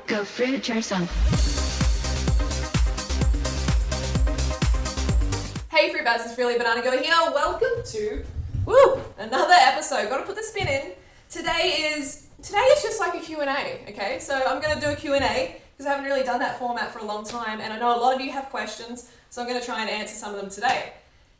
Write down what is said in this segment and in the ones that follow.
Go fruit yourself. Hey fruit bats, it's FullyRaw here. Welcome to another episode. Got to put the spin in. Today is just like a Q&A, okay? So I'm going to do a Q&A because I haven't really done that format for a long time, and I know a lot of you have questions, so I'm going to try and answer some of them today.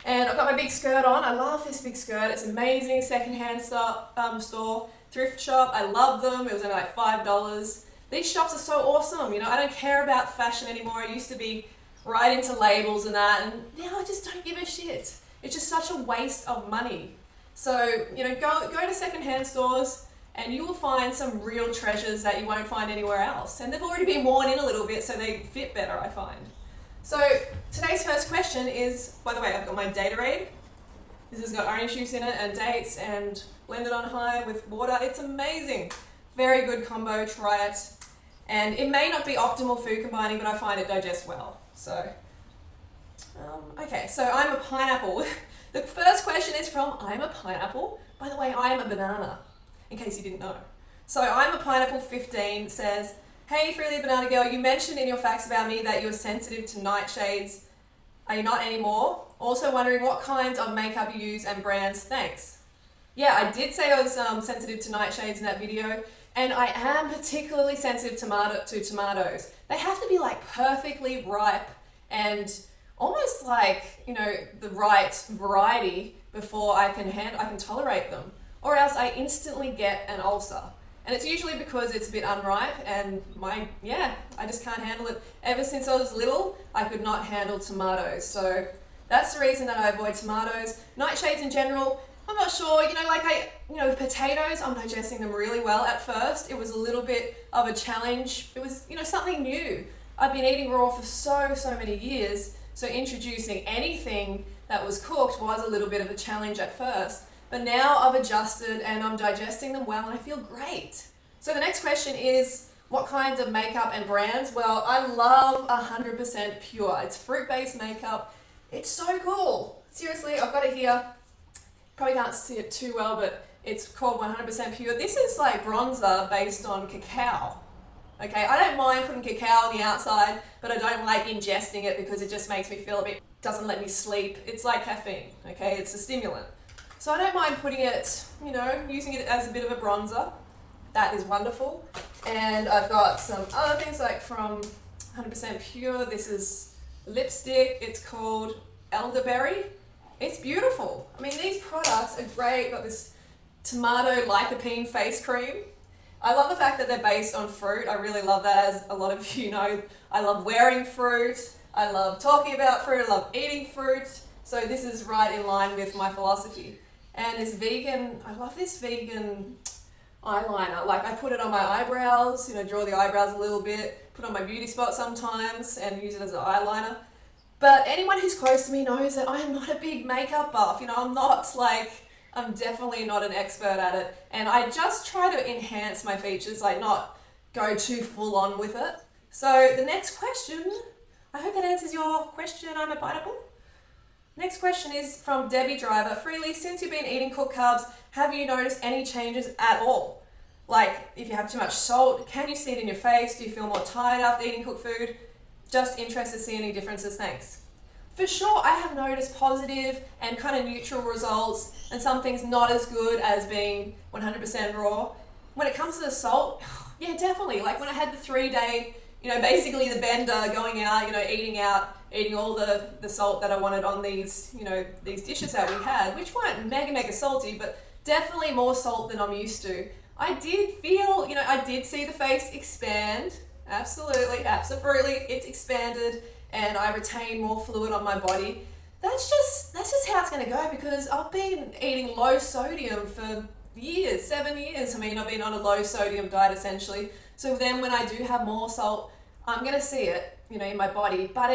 And I've got my big skirt on. I love this big skirt. It's amazing. Secondhand store, thrift shop. I love them. It was only like $5. These shops are so awesome. You know, I don't care about fashion anymore. I used to be right into labels and that, and now I just don't give a shit. It's just such a waste of money. So, you know, go to secondhand stores and you will find some real treasures that you won't find anywhere else. And they've already been worn in a little bit, so they fit better, I find. So today's first question is, by the way, I've got my Datorade. This has got orange juice in it and dates and blended on high with water. It's amazing. Very good combo, try it. And it may not be optimal food combining, but I find it digests well. So, okay, so I'm a pineapple. The first question is from I'm a pineapple. By the way, I am a banana, in case you didn't know. So I'm a pineapple 15 says, hey, Freely Banana Girl, you mentioned in your facts about me that you're sensitive to nightshades. Are you not anymore? Also wondering what kinds of makeup you use and brands. Thanks. Yeah, I did say I was sensitive to nightshades in that video, and I am particularly sensitive to tomatoes. They have to be like perfectly ripe and almost like, you know, the right variety before I can tolerate them, or else I instantly get an ulcer. And it's usually because it's a bit unripe and I just can't handle it. Ever since I was little, I could not handle tomatoes. So that's the reason that I avoid tomatoes. Nightshades in general, I'm not sure, with potatoes, I'm digesting them really well. At first, it was a little bit of a challenge. It was, something new. I've been eating raw for so many years, so introducing anything that was cooked was a little bit of a challenge at first. But now I've adjusted and I'm digesting them well and I feel great. So the next question is, what kinds of makeup and brands? Well, I love 100% Pure. It's fruit-based makeup. It's so cool. Seriously, I've got it here. Probably can't see it too well, but it's called 100% Pure. This is like bronzer based on cacao. Okay, I don't mind putting cacao on the outside, but I don't like ingesting it because it just makes me feel doesn't let me sleep. It's like caffeine, okay? It's a stimulant. So I don't mind putting it, using it as a bit of a bronzer. That is wonderful. And I've got some other things like from 100% Pure. This is lipstick. It's called Elderberry. It's beautiful. I mean, these products are great. Got this tomato lycopene face cream. I love the fact that they're based on fruit. I really love that. As a lot of you know, I love wearing fruit. I love talking about fruit. I love eating fruit. So this is right in line with my philosophy. And it's vegan. I love this vegan eyeliner. Like, I put it on my eyebrows, draw the eyebrows a little bit, put on my beauty spot sometimes and use it as an eyeliner. But anyone who's close to me knows that I am not a big makeup buff. I'm definitely not an expert at it. And I just try to enhance my features, like not go too full on with it. So the next question, I hope that answers your question, I'm a pineapple. Next question is from Debbie Driver. Freely, since you've been eating cooked carbs, have you noticed any changes at all? Like, if you have too much salt, can you see it in your face? Do you feel more tired after eating cooked food? Just interested to see any differences, thanks. For sure, I have noticed positive and kind of neutral results, and some things not as good as being 100% raw. When it comes to the salt, yeah, definitely. Like when I had the 3-day, basically the bender, going out, eating all the salt that I wanted on these dishes that we had, which weren't mega salty, but definitely more salt than I'm used to. I did feel, I did see the face expand. Absolutely, it's expanded, and I retain more fluid on my body. That's just how it's going to go, because I've been eating low sodium for years, 7 years. I mean, I've been on a low sodium diet essentially. So then when I do have more salt, I'm going to see it, in my body. But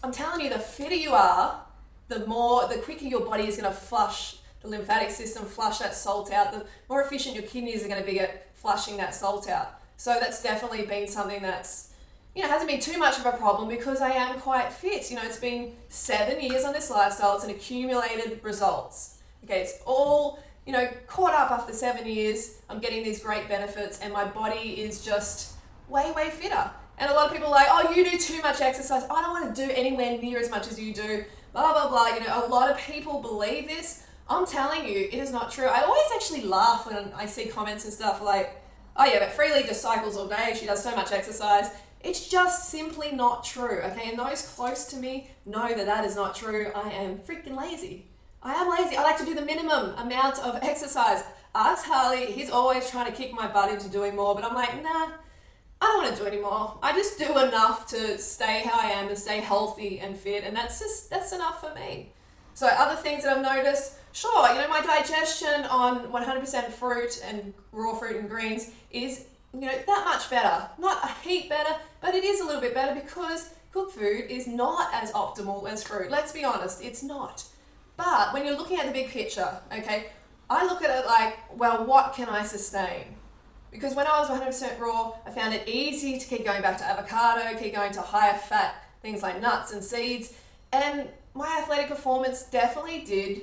I'm telling you, the fitter you are, the quicker your body is going to flush the lymphatic system, flush that salt out, the more efficient your kidneys are going to be at flushing that salt out. So that's definitely been something that's, hasn't been too much of a problem because I am quite fit. It's been 7 years on this lifestyle. It's an accumulated results. Okay, it's all, caught up after 7 years. I'm getting these great benefits and my body is just way fitter. And a lot of people are like, oh, you do too much exercise. I don't want to do anywhere near as much as you do. Blah, blah, blah. You know, a lot of people believe this. I'm telling you, it is not true. I always actually laugh when I see comments and stuff like, oh yeah, but Freely just cycles all day. She does so much exercise. It's just simply not true, okay? And those close to me know that that is not true. I am freaking lazy. I am lazy. I like to do the minimum amount of exercise. Ask Harley, he's always trying to kick my butt into doing more, but I'm like, nah, I don't want to do any more. I just do enough to stay how I am and stay healthy and fit, and that's enough for me. So other things that I've noticed, sure, you know, my digestion on 100% fruit and raw fruit and greens is, you know, that much better. Not a heap better, but it is a little bit better because cooked food is not as optimal as fruit. Let's be honest, it's not. But when you're looking at the big picture, okay, I look at it like, well, what can I sustain? Because when I was 100% raw, I found it easy to keep going back to avocado, keep going to higher fat things like nuts and seeds, and my athletic performance definitely did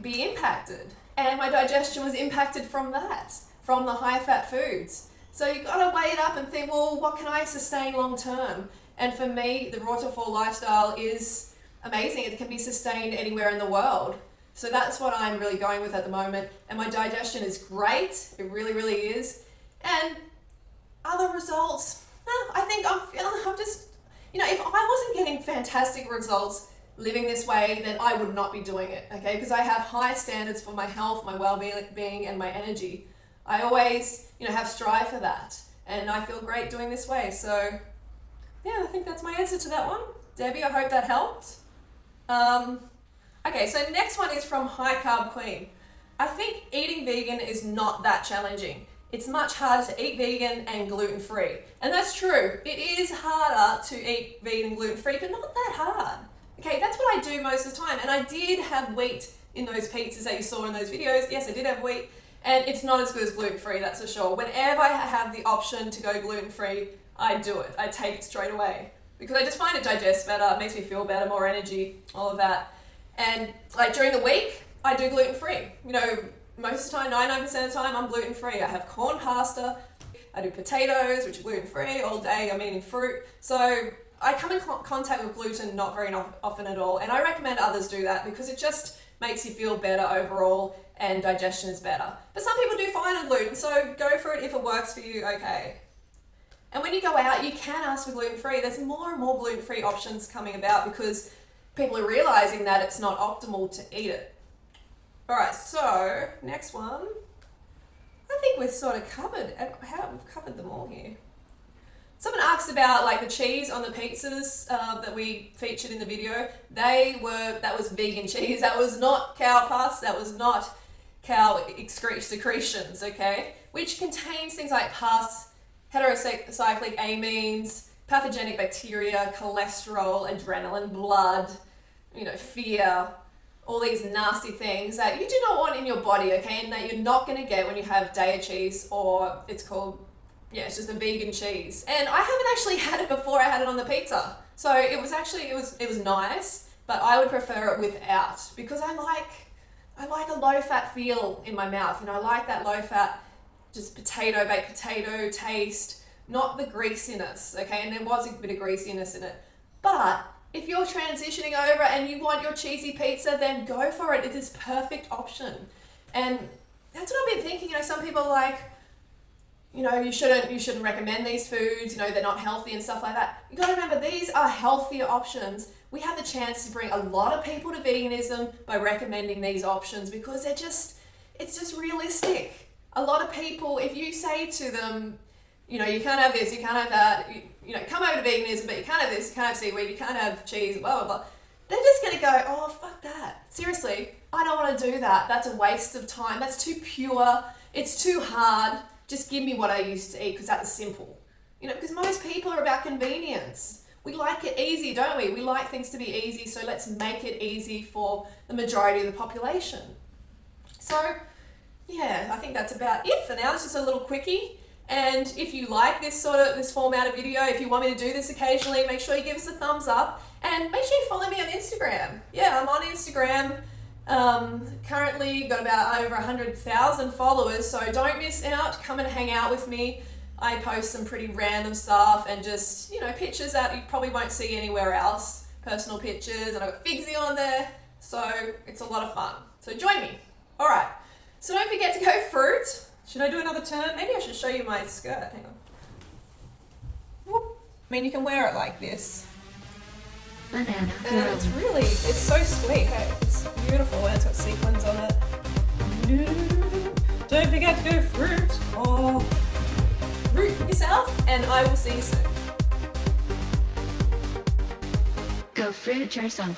be impacted. And my digestion was impacted from that, from the high fat foods. So you gotta weigh it up and think, well, what can I sustain long term? And for me, the RawTill4 lifestyle is amazing. It can be sustained anywhere in the world. So that's what I'm really going with at the moment. And my digestion is great. It really, really is. And other results, I think I'm just, you know, if I wasn't getting fantastic results living this way, then I would not be doing it, okay? Because I have high standards for my health, my well-being, and my energy. I always, you know, have strive for that. And I feel great doing this way. So, yeah, I think that's my answer to that one. Debbie, I hope that helped. Okay, so next one is from High Carb Queen. I think eating vegan is not that challenging. It's much harder to eat vegan and gluten-free. And that's true. It is harder to eat vegan and gluten-free, but not that hard. Okay, that's what I do most of the time. And I did have wheat in those pizzas that you saw in those videos. Yes, I did have wheat. And it's not as good as gluten-free, that's for sure. Whenever I have the option to go gluten-free, I do it. I take it straight away. Because I just find it digests better, it makes me feel better, more energy, all of that. And like during the week, I do gluten-free. You know, most of the time, 99% of the time, I'm gluten-free. I have corn pasta, I do potatoes, which are gluten-free all day. I'm eating fruit. So I come in contact with gluten not very often at all. And I recommend others do that because it just makes you feel better overall and digestion is better. But some people do fine on gluten, so go for it if it works for you, okay. And when you go out, you can ask for gluten-free. There's more and more gluten-free options coming about because people are realizing that it's not optimal to eat it. All right, so next one. I think we've sort of covered, we've covered them all here. Someone asked about like the cheese on the pizzas that we featured in the video. That was vegan cheese. That was not cow pus. That was not cow secretions, okay? Which contains things like pus, heterocyclic amines, pathogenic bacteria, cholesterol, adrenaline, blood, you know, fear, all these nasty things that you do not want in your body, okay? And that you're not gonna get when you have Daiya cheese, or it's called, yeah, it's just a vegan cheese. And I haven't actually had it before I had it on the pizza. So it was nice, but I would prefer it without because I like a low fat feel in my mouth. You know, I like that low fat, just baked potato taste, not the greasiness, okay? And there was a bit of greasiness in it. But if you're transitioning over and you want your cheesy pizza, then go for it. It is a perfect option. And that's what I've been thinking. You know, some people are like, you know, you shouldn't recommend these foods, you know, they're not healthy and stuff like that. You gotta remember, these are healthier options. We have the chance to bring a lot of people to veganism by recommending these options because it's just realistic. A lot of people, if you say to them, you know, you can't have this, you can't have that, you know, come over to veganism, but you can't have this, you can't have seaweed, you can't have cheese, blah, blah, blah. They're just gonna go, oh, fuck that. Seriously, I don't wanna do that. That's a waste of time. That's too pure. It's too hard. Just give me what I used to eat because that's simple. You know, because most people are about convenience. We like it easy, don't we? We like things to be easy, so let's make it easy for the majority of the population. So, yeah, I think that's about it for now. It's just a little quickie. And if you like this format of video, if you want me to do this occasionally, make sure you give us a thumbs up and make sure you follow me on Instagram. Yeah, I'm on Instagram. Currently got about over 100,000 followers, so don't miss out. Come and hang out with me. I post some pretty random stuff and just, you know, pictures that you probably won't see anywhere else. Personal pictures, and I've got Figsy on there. So it's a lot of fun. So join me. All right. So don't forget to go fruit. Should I do another turn? Maybe I should show you my skirt. Hang on. Whoop. I mean, you can wear it like this. Banana. And it's so sweet. Hey, it's beautiful and it's got sequins on it. Don't forget to go fruit or root yourself, and I will see you soon. Go fruit yourself.